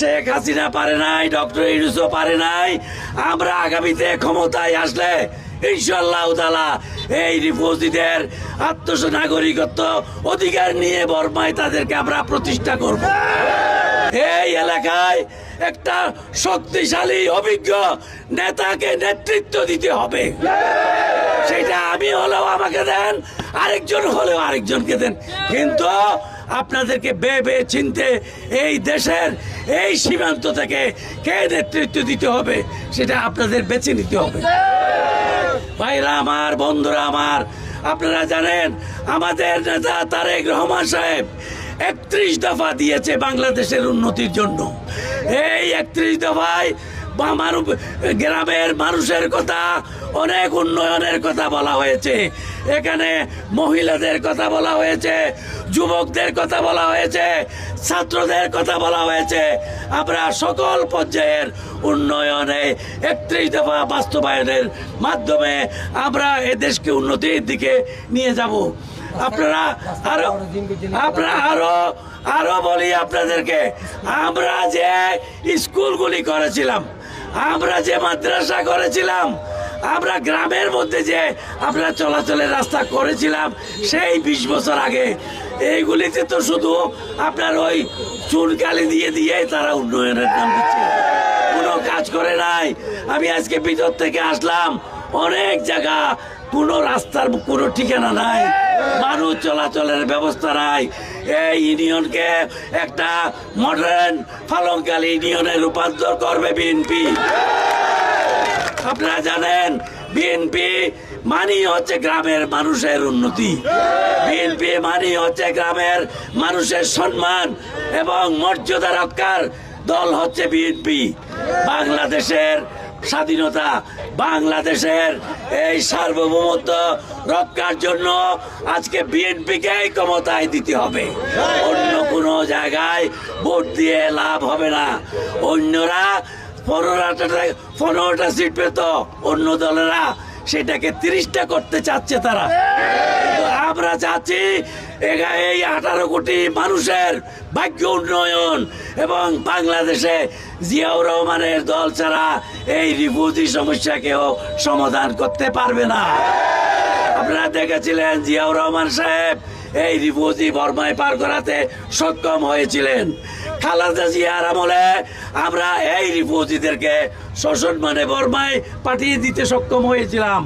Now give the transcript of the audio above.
শেখ হাসিনা পারে নাই, ডক্টর ইউনূসও পারে নাই। আমরা আগামীতে ক্ষমতায় আসলে ইনশাআল্লাহ তাআলা এই রিফিউজিদের নাগরিকত্ব অধিকার নিয়ে বর্মায় তাদেরকে আমরা প্রতিষ্ঠা করব। এই এলাকায় একটা শক্তিশালী অভিজ্ঞ নেতাকে নেতৃত্ব দিতে হবে। সেটা আমি হলেও আমাকে দেন, আরেকজন হলেও আরেকজনকে দেন, কিন্তু আপনাদেরকে ভেবে চিনতে এই দেশের এই সীমান্ত থেকে কে নেতৃত্ব দিতে হবে সেটা আপনাদের বেছে নিতে হবে। ভাইরা আমার, বন্ধুরা আমার, আপনারা জানেন আমাদের নেতা তারেক রহমান সাহেব 31 দফা দিয়েছে বাংলাদেশের উন্নতির জন্য। এই 31 দফায় গ্রামের মানুষের কথা, অনেক উন্নয়নের কথা বলা হয়েছে। এখানে মহিলাদের কথা বলা হয়েছে, যুবকদের কথা বলা হয়েছে, ছাত্রদের কথা বলা হয়েছে। আমরা সকল পর্যায়ের উন্নয়নে 31 দফা বাস্তবায়নের মাধ্যমে আমরা এ দেশকে উন্নতির দিকে নিয়ে যাব। আপনারা আরো বলি আপনাদেরকে, আমরা যে স্কুলগুলি করেছিলাম, আমরা যে মাদ্রাসা করেছিলাম, আমরা গ্রামের মধ্যে যে আমরা চলাচলের রাস্তা করেছিলাম সেই 20 বছর আগে, এইগুলিতে তো শুধু আপনার ওই চুনকালি দিয়ে দিয়ে তারা উন্নয়নের নাম দিচ্ছে, কোনো কাজ করে নাই। আমি আজকে ভিতর থেকে আসলাম, অনেক জায়গা কোনো রাস্তার কোনো ঠিকানা নাই, মানুষ চলাচলের ব্যবস্থা নাই। এই ইউনিয়নকে একটা মডার্ন ফালংকালী ইউনিয়নে রূপান্তর করবে বিএনপি। আপনারা জানেন বিএনপি মানি হচ্ছে গ্রামের মানুষের উন্নতি, বিএনপি মানি হচ্ছে গ্রামের মানুষের সম্মান এবং মর্যাদা রক্ষার দল হচ্ছে বিএনপি। বাংলাদেশের স্বাধীনতা, বাংলাদেশের এই সার্বভৌমত্ব রক্ষার জন্য আজকে বিএনপিকে ক্ষমতায় দিতে হবে। অন্য কোনো জায়গায় ভোট দিয়ে লাভ হবে না। অন্যরা 15টা সিট পেত, অন্য দলেরা সেটাকে 30টা করতে চাচ্ছে তারা। আমরা চাচ্ছি এই 18 কোটি মানুষের ভাগ্য উন্নয়ন, এবং বাংলাদেশে জিয়াউর রহমানের দল ছাড়া এই রিফিউজি সমস্যাকেও সমাধান করতে পারবে না। আপনারা দেখেছিলেন জিয়াউর রহমান সাহেব এই রিফিউজি বর্মায় পার করাতে সক্ষম হয়েছিলেন। খালেদা জিয়ার আমলে আমরা এই রিফিউজিদেরকে সসম্মানে বর্মায় পাঠিয়ে দিতে সক্ষম হয়েছিলাম।